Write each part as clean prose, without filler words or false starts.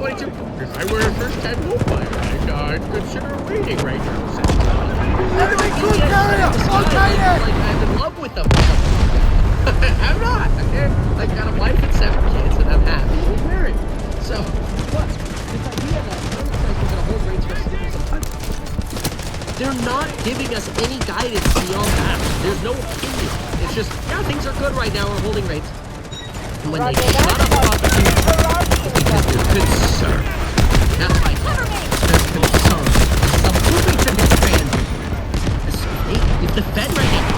2022. If I were a first 10 goal player, I'd consider waiting right now. Enemy cruise carrier! Okay then! Like, I'm in love with them. I'm not. Okay? I've got a wife and 7 kids, and I'm happy to be married. So, what? This idea that it looks like we're going to hold rates for some time. They're not giving us any guidance beyond that. There's no opinion. It's just, yeah, things are good right now. We're holding rates. And when they shut up about the future, it's because they're concerned. That's my thought. They're concerned. Some moving to expand. If the Fed right now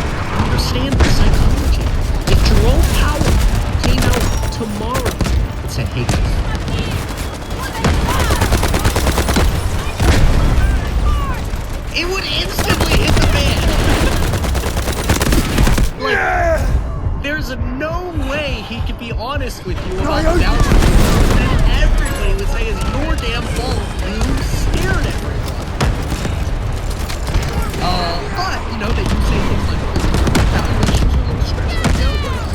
understands the psychology, if Jerome Powell came out tomorrow and said, hey guys, it would instantly hit the fan. Like, there's no way he could be honest with you about the value. And everybody would say it's your damn fault. You scared everyone. But, you know, they do say things like, valuations are a little stretched right now.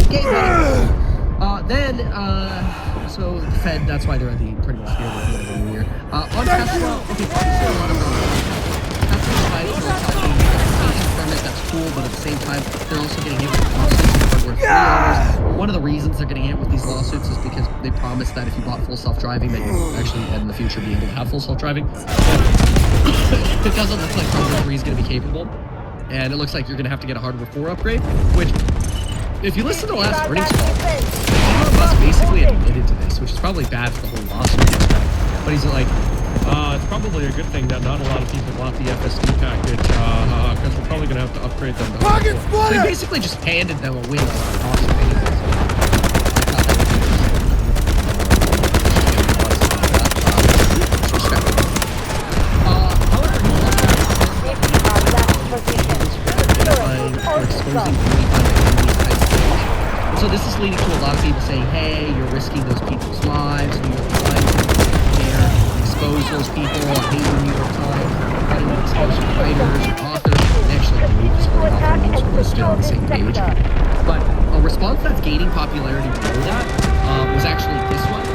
Okay, so the Fed, that's why they're at the pretty much near the end of the year. On Tesla, okay, obviously a lot of Tesla side, that's cool, but at the same time, they're also getting hit with lawsuits for $3. One of the reasons they're getting hit with these lawsuits is because they promised that if you bought full self-driving, that you would actually, in the future, be able to have full self-driving. It doesn't look like hardware 3 is going to be capable, and it looks like you're going to have to get a hardware 4 upgrade, which, if you listen to the last earnings call, Elon Musk basically admitted to this, which is probably bad for the whole lawsuit. But he's like, it's probably a good thing that not a lot of people bought the FSD package, because we're probably going to have to upgrade them to hardware 4. So he basically just handed them a win on our cost of anything. So this is leading to a lot of people saying, hey, you're risking those people's lives, New York Times, there, expose those people, I hate the New York Times, how do you expose writers, authors, and actually the news story, author news story is still on the same page. But a response that's gaining popularity below that was actually this one.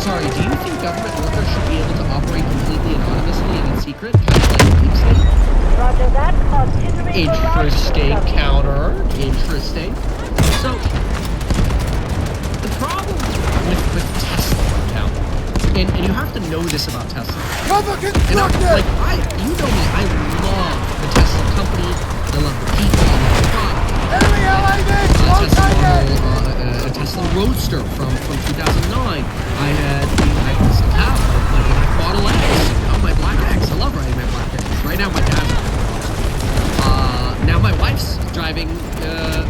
Sorry, do you think government workers should be able to operate completely anonymously and in secret, kind of like a deep state? Roger that. Interesting counter. Interesting. So, the problem with Tesla right now, and you have to know this about Tesla. You know me, I love the Tesla company. I love the people. A Tesla Roadster from 2009. I still have my black Model X. Oh, my black X. I love riding my black X. Right now, my dad's now my wife's driving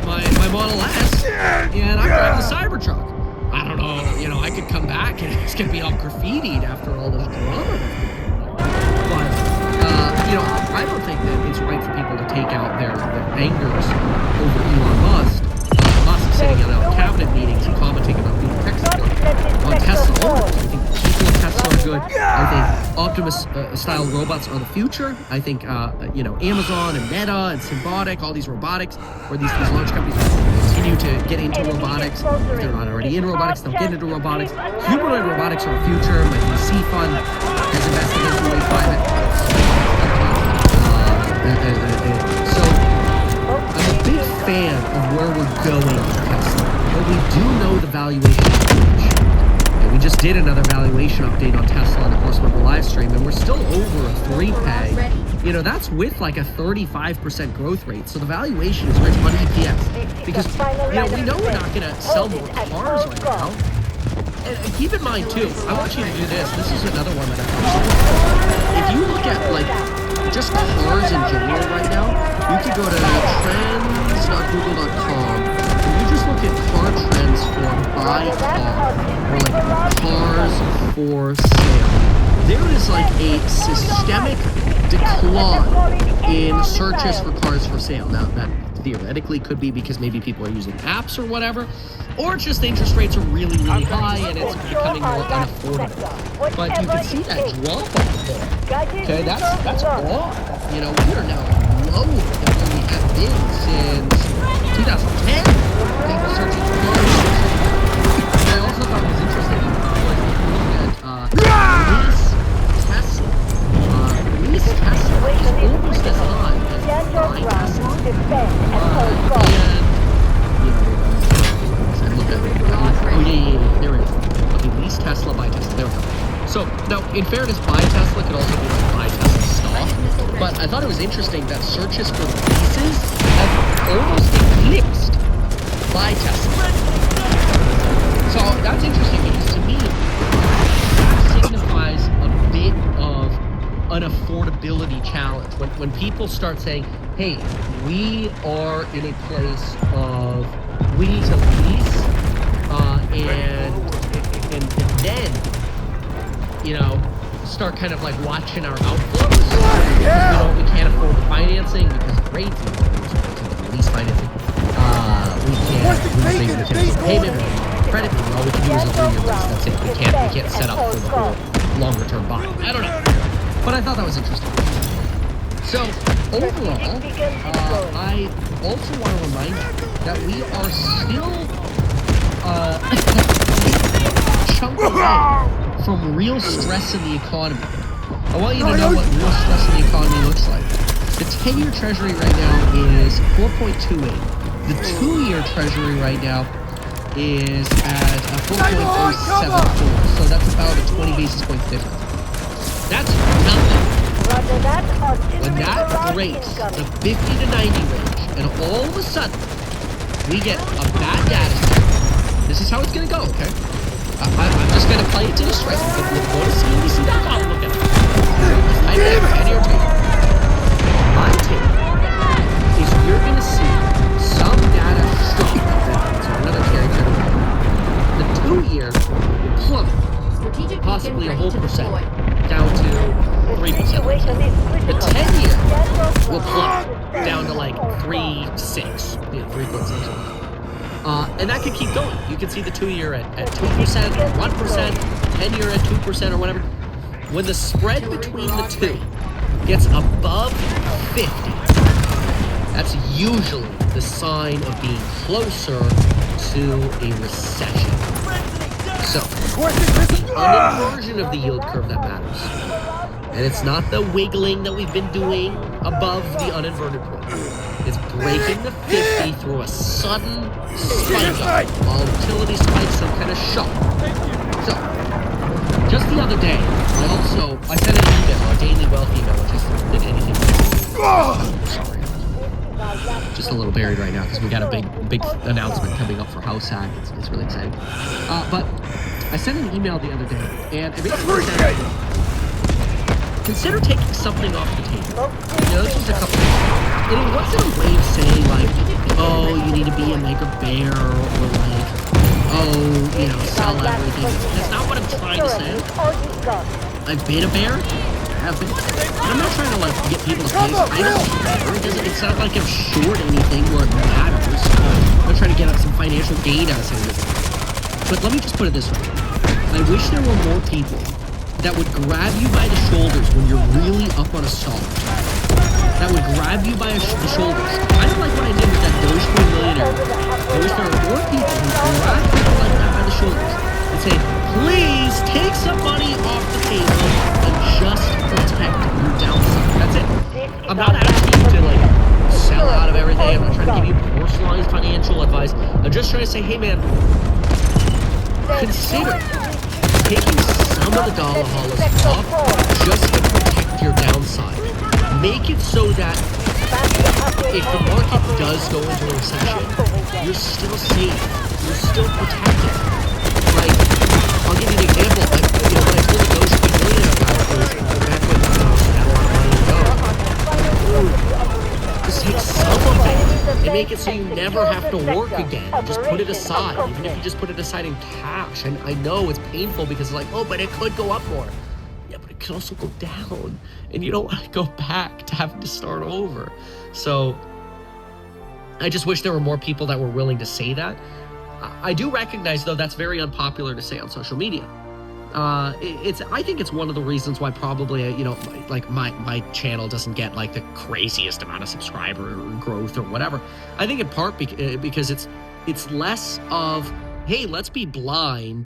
my Model S, and I'm driving the Cybertruck. I don't know, you know, I could come back and it's gonna be all graffitied after all this drama. But, you know, I don't think that it's right for people to take out their angers over Elon Musk. Musk sitting in cabinet meetings and commenting about being tech support on Tesla. I think the people of Tesla are good. I think Optimus-style robots are the future. I think, you know, Amazon and Meta and Symbotic, all these robotics, where these large companies continue to get into robotics. If they're not already in robotics, they'll get into robotics. Humanoid robotics are the future. My VC fund has invested into a private. So, I'm a big fan of where we're going with Tesla, but we do know the valuation is huge. And we just did another valuation update on Tesla on the Course Member live stream, and we're still over a 3 pay. You know, that's with like a 35% growth rate. So the valuation is rich on EPS. Because, you know, we know we're not going to sell more cars right now. And keep in mind, too, I want you to do this. This is another one that I thought. If you look at, like, just cars in general right now, you could go to trends.google.com and you just look at car trends for buy car, or like cars for sale. There is like a systemic decline in searches for cars for sale. Now, that theoretically could be because maybe people are using apps or whatever, or just interest rates are really, really high and it's becoming more unaffordable. But you can see that drop off there. Okay, that's wrong. You know, we are now lower than where we have been since 2010. People searching for cars. in fairness, buy Tesla could also be like buy Tesla stock. But I thought it was interesting that searches for leases have almost eclipsed buy Tesla. So that's interesting because to me, that signifies a bit of an affordability challenge. When people start saying, hey, we are in a place of we need to lease, and then, you know, start kind of like watching our outflows. We can't afford the financing because of rates, lease financing. We can't afford payment, credit. All we can do is a 3-year lease. That's it. We can't set up for the whole longer term buy. I don't know. But I thought that was interesting. So, overall, I also want to remind you that we are still chunk away from real stress in the economy. I want you to know what real stress in the economy looks like. The 10-year treasury right now is 4.28. The 2-year treasury right now is at 4.074. So that's about a 20 basis point difference. That's nothing. When that breaks the 50 to 90 range, and all of a sudden, we get a bad data set, this is how it's going to go, okay? I'm just going to play it to the stress. Go to CNBC.com, look at it. Just type in 10-year treasury. My take is you're going to see some data shock. So another carry credit. The 2-year will plummet, possibly a whole percent, down to 3%. The 10-year will plummet down to like 3.6. Yeah, 3.6. And that could keep going. You can see the 2-year at 2%, 1%, 10-year at 2% or whatever. When the spread between the two gets above 50, that's usually the sign of being closer to a recession. So, the uninversion of the yield curve that matters. And it's not the wiggling that we've been doing above the uninverted point. It's breaking the 50 through a sudden spike. Volatility spikes, some kind of shock. So, just the other day, I sent an email, a daily wealth email, which hasn't been anything. Sorry. Just a little buried right now because we got a big announcement coming up for House Hack. It's really exciting. But I sent an email the other day, and it basically said, consider taking something off the table. You know, this was a couple of days. And it wasn't a way of saying, like, oh, you need to be like a bear, or like, oh, you know, sell everything. That's not what I'm trying to say. I've been a bear. I have been. I'm not trying to, like, get people to pay. I don't care. It's not like I'm short anything where it matters. I'm not trying to get up some financial gain out of something. But let me just put it this way. I wish there were more people that would grab you by the shoulders when you're really up on a stall. That would grab you by the shoulders. Kind of like what I did with that Dogecoin millionaire. I wish there were more people who grab people like that by the shoulders and say, please take some money off the table and just protect your downside. That's it. I'm not asking you to, like, sell out of everything. I'm not trying to give you personalized financial advice. I'm just trying to say, hey man, consider taking some of the dollar hollows off just to protect your downside. Make it so that if the market does go into a recession, you're still safe. You're still protected. Like, I'll give you an example. Like, you know, when I told the Dogecoin millionaire about it, was back when I had a lot of money to go. Just take some of it and make it so you never have to work again. Just put it aside, even if you just put it aside in cash. And I know it's painful because it's like, oh, but it could go up more. Yeah, but it could also go down. And you don't want to go back to having to start over. So I just wish there were more people that were willing to say that. I do recognize, though, that's very unpopular to say on social media. I think it's one of the reasons why probably, you know, like my channel doesn't get like the craziest amount of subscriber growth or whatever. I think in part because it's less of, hey, let's be blind